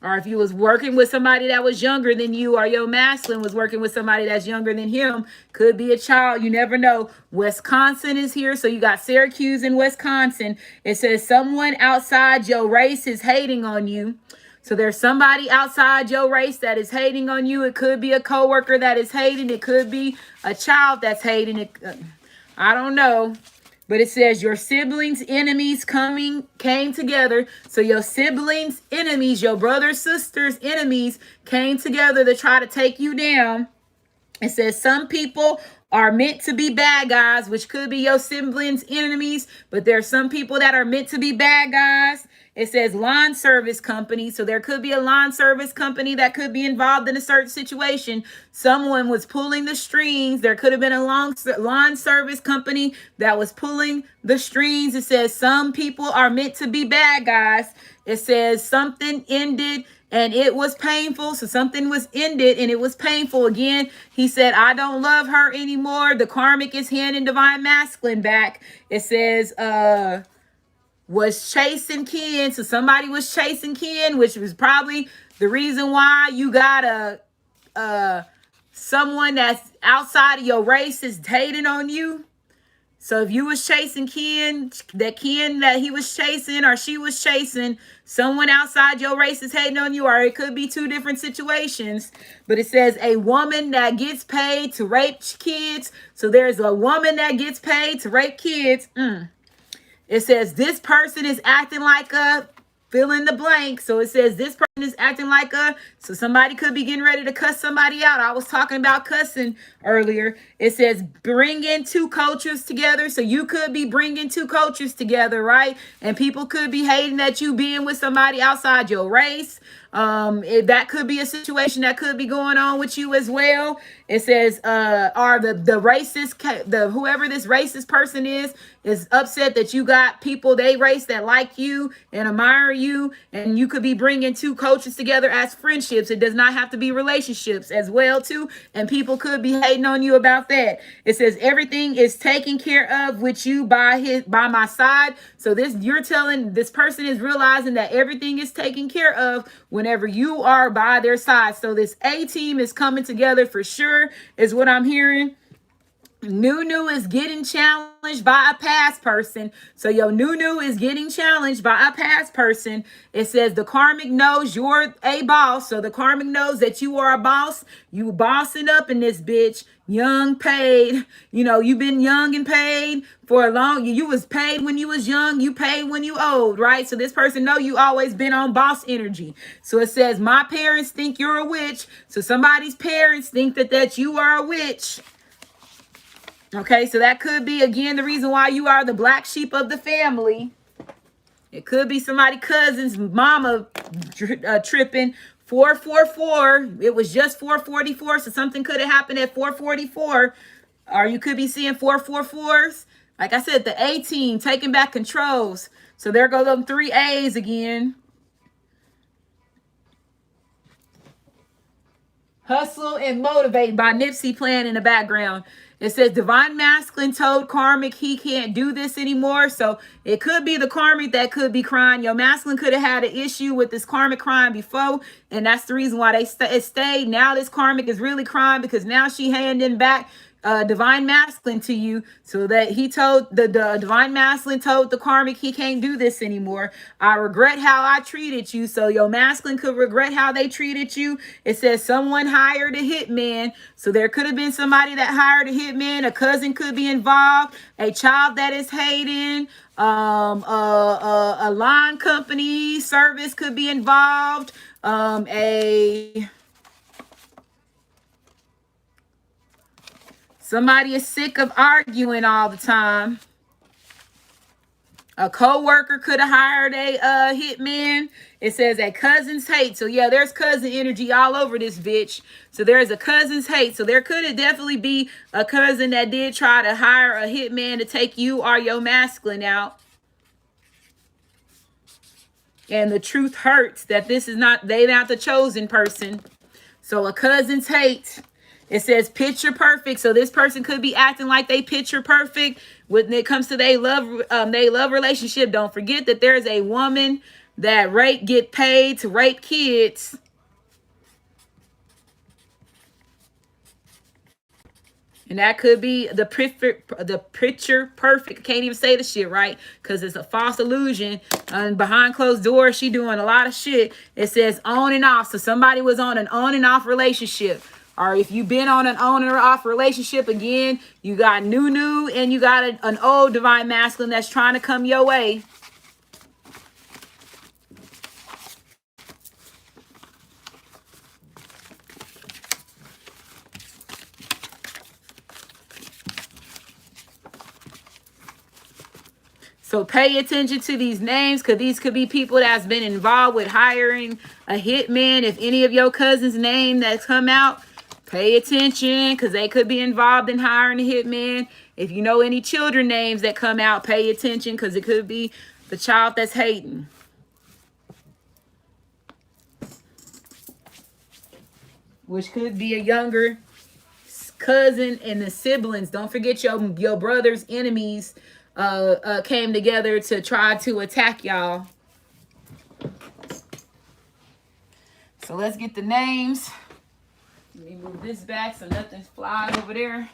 Or if you was working with somebody that was younger than you, or your masculine was working with somebody that's younger than him, could be a child. You never know. Wisconsin is here. So you got Syracuse and Wisconsin. It says someone outside your race is hating on you. So there's somebody outside your race that is hating on you. It could be a coworker that is hating. It could be a child that's hating. I don't know. But it says your siblings' enemies came together. So your siblings' enemies, your brother, sisters' enemies came together to try to take you down. It says some people are meant to be bad guys, which could be your siblings' enemies. But there are some people that are meant to be bad guys. It says lawn service company. So there could be a lawn service company that could be involved in a certain situation. Someone was pulling the strings. There could have been a lawn service company that was pulling the strings. It says some people are meant to be bad guys. It says something ended and it was painful. So something was ended and it was painful. Again, he said, I don't love her anymore. The karmic is handing divine masculine back. It says, was chasing Ken. So somebody was chasing Ken, which was probably the reason why you got someone that's outside of your race is hating on you. So if you was chasing Ken that he was chasing or she was chasing, someone outside your race is hating on you, or it could be two different situations. But it says a woman that gets paid to rape kids. So there's a woman that gets paid to rape kids. It says this person is acting like a fill in the blank. So it says this person is acting like a, so somebody could be getting ready to cuss somebody out. I was talking about cussing earlier. It says bring in two cultures together. So you could be bringing two cultures together, right? And people could be hating that you being with somebody outside your race. That could be a situation that could be going on with you as well. It says, are the racist, the whoever this racist person is upset that you got people they race that like you and admire you, and you could be bringing two coaches together as friendships. It does not have to be relationships as well too, and people could be hating on you about that. It says everything is taken care of with you by my side. So this, you're telling this person is realizing that everything is taken care of whenever you are by their side. So this A team is coming together for sure, is what I'm hearing. Nunu is getting challenged by a past person. So your Nunu is getting challenged by a past person. It says the karmic knows you're a boss. So the karmic knows that you are a boss. You bossing up in this bitch. Young, paid. You know, you've been young and paid for a long. You was paid when you was young. You paid when you old, right? So this person know you always been on boss energy. So it says my parents think you're a witch. So somebody's parents think that you are a witch. Okay, so that could be, again, the reason why you are the black sheep of the family. It could be somebody cousin's mama tripping. 444. It was just 444, so something could have happened at 444. Or you could be seeing 444s. Like I said, the A team taking back controls. So there go them 3 A's again. Hustle and Motivate by Nipsey playing in the background. It says Divine Masculine told Karmic he can't do this anymore. So it could be the Karmic that could be crying. Your masculine could have had an issue with this Karmic crying before, and that's the reason why it stayed. Now this Karmic is really crying because now she handing back Divine Masculine to you, so that he told the Divine Masculine told the Karmic he can't do this anymore. I regret how I treated you. So your masculine could regret how they treated you. It says someone hired a hitman. So there could have been somebody that hired a hitman. A cousin could be involved. A child that is hating. A line company service could be involved. Somebody is sick of arguing all the time. A co-worker could have hired a hitman. It says a cousin's hate. So yeah, there's cousin energy all over this bitch. So there's a cousin's hate. So there could definitely be a cousin that did try to hire a hitman to take you or your masculine out. And the truth hurts that this is not, they not the chosen person. So a cousin's hate. It says picture perfect. So this person could be acting like they picture perfect when it comes to they love relationship. Don't forget that there's a woman that get paid to rape kids. And that could be the picture perfect. I can't even say the shit right because it's a false illusion. And behind closed doors, she doing a lot of shit. It says on and off. So somebody was on an on and off relationship. Or if you've been on an on or off relationship, again, you got new and you got an old Divine Masculine that's trying to come your way. So pay attention to these names, because these could be people that's been involved with hiring a hitman. If any of your cousins' name that's come out, pay attention, because they could be involved in hiring a hitman. If you know any children names that come out, pay attention, because it could be the child that's hating. Which could be a younger cousin and the siblings. Don't forget your brother's enemies came together to try to attack y'all. So let's get the names. Let me move this back so nothing's flying over there.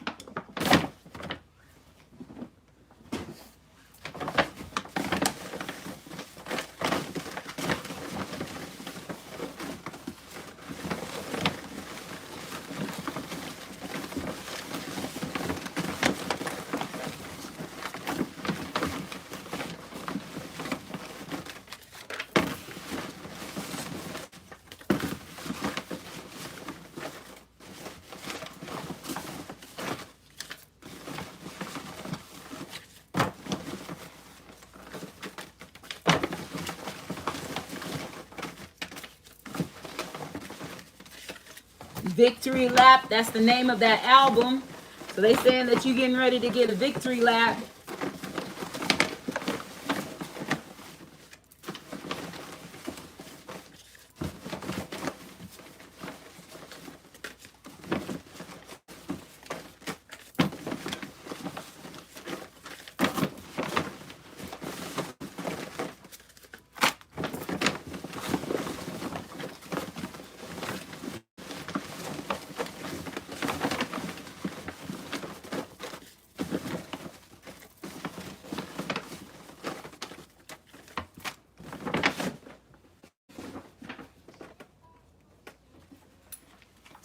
Victory Lap. That's the name of that album. So they saying that you're getting ready to get a victory lap.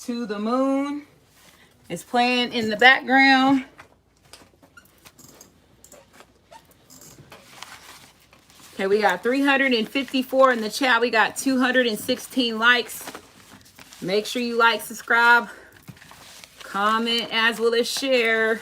To the Moon is playing in the background. Okay, we got 354 in the chat. We got 216 likes. Make sure you like, subscribe, comment, as well as share.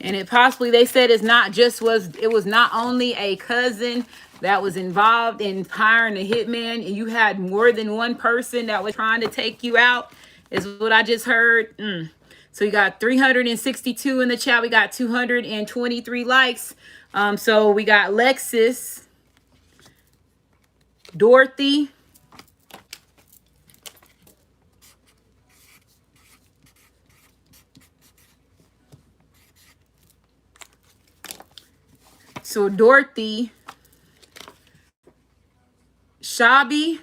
And it possibly, they said it was not only a cousin that was involved in hiring a hitman, and you had more than one person that was trying to take you out, is what I just heard. So you got 362 in the chat. We got 223 likes. So we got Lexus, Dorothy, Shabby,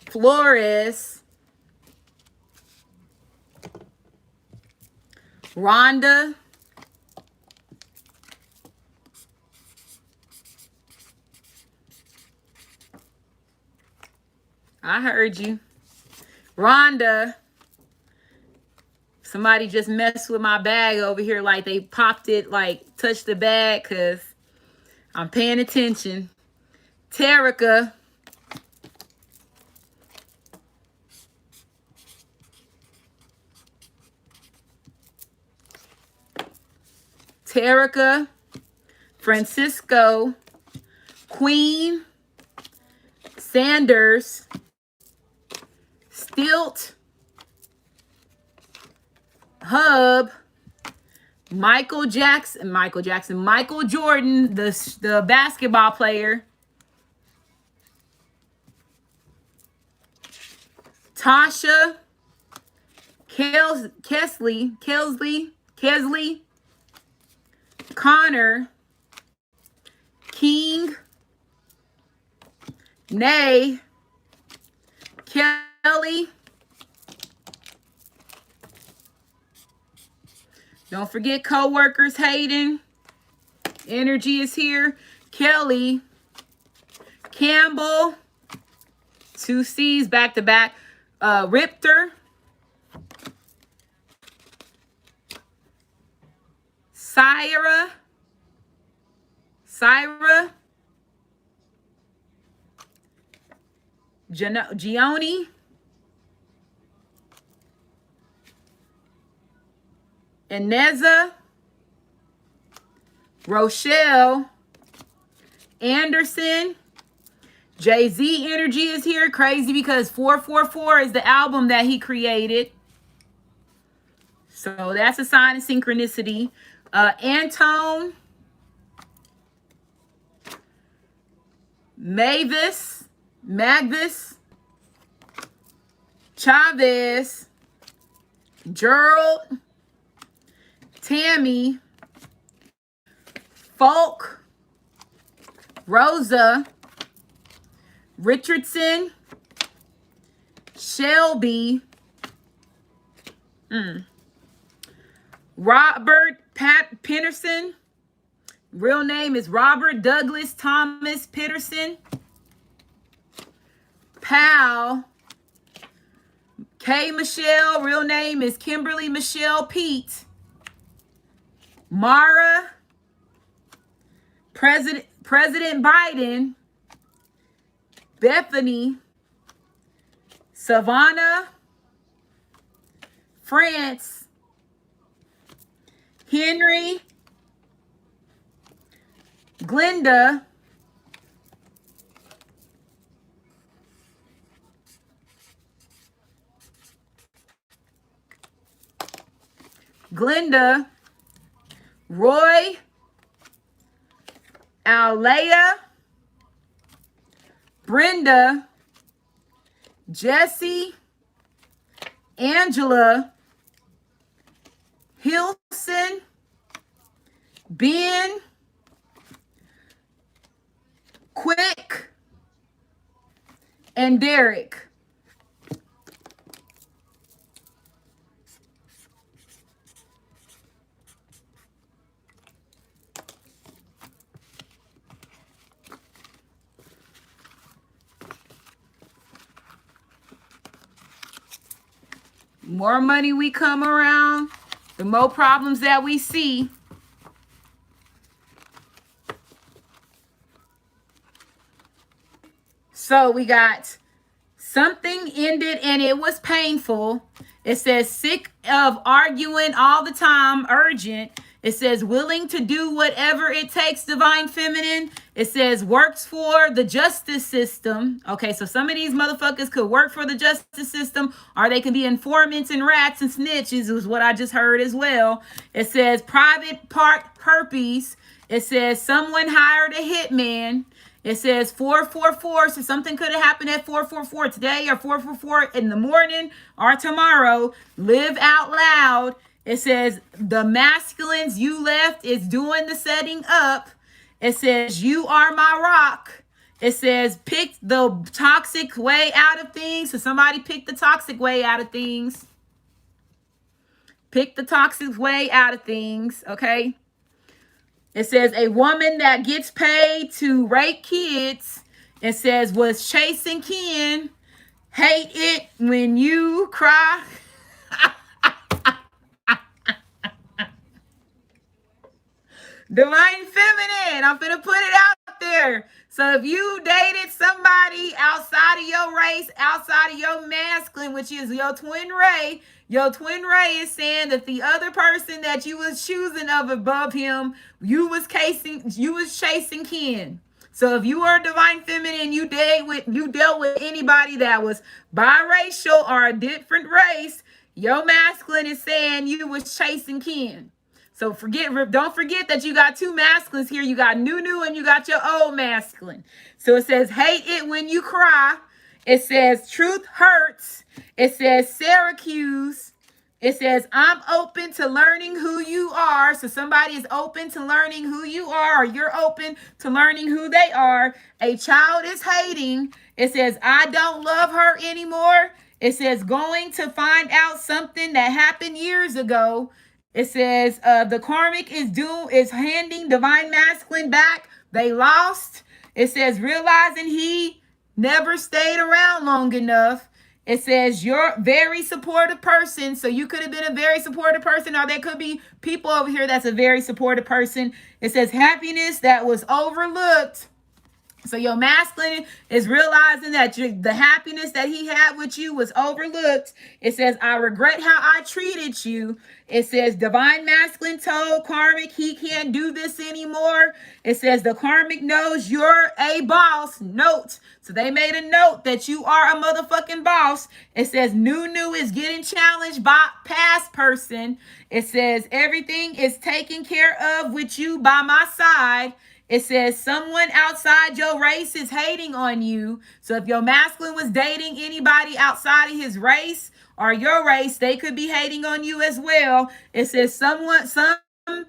Flores, Rhonda, I heard you, Rhonda. Somebody just messed with my bag over here, like they popped it, like touched the bag, because I'm paying attention. Terica, Francisco, Queen, Sanders, Stilt, Hub, Michael Jordan, the basketball player, Tasha, Kesley, Connor, King, Nay, Kelly. Don't forget CoWorkers, Hayden. Energy is here. Kelly, Campbell, 2 C's back to back. Ripter, Syra, Gioni, Ineza, Rochelle, Anderson, Jay-Z energy is here. Crazy because 444 is the album that he created. So that's a sign of synchronicity. Antone, Mavis, Chavez, Gerald, Tammy, Folk, Rosa, Richardson, Shelby, Robert Pat Peterson. Real name is Robert Douglas Thomas Peterson. Pal. K. Michelle. Real name is Kimberly Michelle Pete. Mara. President Biden. Bethany. Savannah. France. Henry. Glenda. Roy. Alea. Brenda. Jesse. Angela. Hilson. Ben. Quick. And Derek. More money we come around, the more problems that we see. So we got something ended and it was painful. It says sick of arguing all the time, urgent. It says willing to do whatever it takes, divine feminine. It says works for the justice system. Okay, so some of these motherfuckers could work for the justice system, or they can be informants and rats and snitches, is what I just heard as well. It says private part herpes. It says someone hired a hitman. It says 444, so something could have happened at 444 today or 444 in the morning or tomorrow. Live out loud. It says the masculines you left is doing the setting up. It says you are my rock. It says pick the toxic way out of things. So somebody pick the toxic way out of things. Pick the toxic way out of things, okay? It says a woman that gets paid to rape kids. It says was chasing Ken. Hate it when you cry. Divine feminine, I'm finna put it out there. So if you dated somebody outside of your race, outside of your masculine, which is your twin ray is saying that the other person that you was choosing of above him, you was chasing Ken. So if you are a divine feminine, you dealt with anybody that was biracial or a different race, your masculine is saying you was chasing Ken. So don't forget that you got two masculines here. You got Nunu and you got your old masculine. So it says, hate it when you cry. It says, truth hurts. It says, Syracuse. It says, I'm open to learning who you are. So somebody is open to learning who you are, or you're open to learning who they are. A child is hating. It says, I don't love her anymore. It says, going to find out something that happened years ago. It says the karmic is handing divine masculine back. They lost. It says realizing he never stayed around long enough. It says you're a very supportive person. So you could have been a very supportive person, or there could be people over here that's a very supportive person. It says happiness that was overlooked. So your masculine is realizing that the happiness that he had with you was overlooked. It says, I regret how I treated you. It says, divine masculine told karmic he can't do this anymore. It says, the karmic knows you're a boss. Note. So they made a note that you are a motherfucking boss. It says, Nunu is getting challenged by past person. It says, everything is taken care of with you by my side. It says someone outside your race is hating on you. So if your masculine was dating anybody outside of his race or your race, they could be hating on you as well. It says some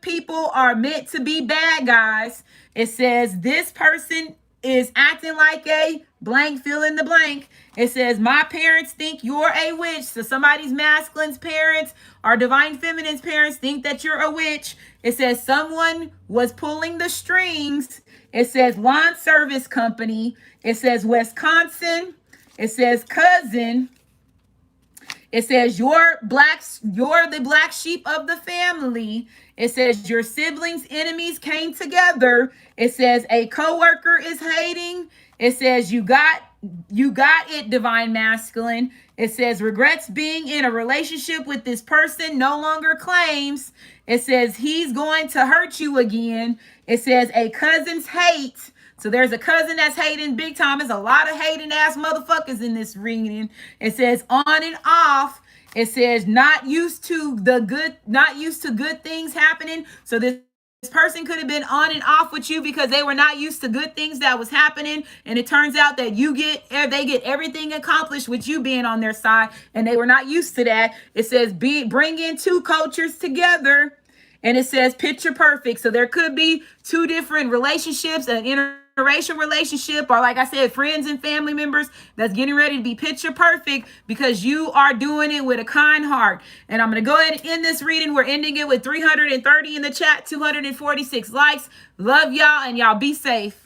people are meant to be bad guys. It says this person is acting like a blank, fill in the blank. It says, my parents think you're a witch. So somebody's masculine's parents or divine feminine's parents think that you're a witch. It says, someone was pulling the strings. It says, lawn service company. It says, Wisconsin. It says, cousin. It says you're the black sheep of the family. It says your siblings' enemies came together. It says a coworker is hating. It says you got it, divine masculine. It says regrets being in a relationship with this person, no longer claims. It says he's going to hurt you again. It says a cousin's hate. So there's a cousin that's hating big time. There's a lot of hating ass motherfuckers in this reading. It says on and off. It says not used to good things happening. So this person could have been on and off with you because they were not used to good things that was happening. And it turns out that they get everything accomplished with you being on their side. And they were not used to that. It says bring in two cultures together. And it says picture perfect. So there could be two different relationships, an interracial relationship, or like I said, friends and family members that's getting ready to be picture perfect because you are doing it with a kind heart. And I'm going to go ahead and end this reading. We're ending it with 330 in the chat, 246 likes. Love y'all, and y'all be safe.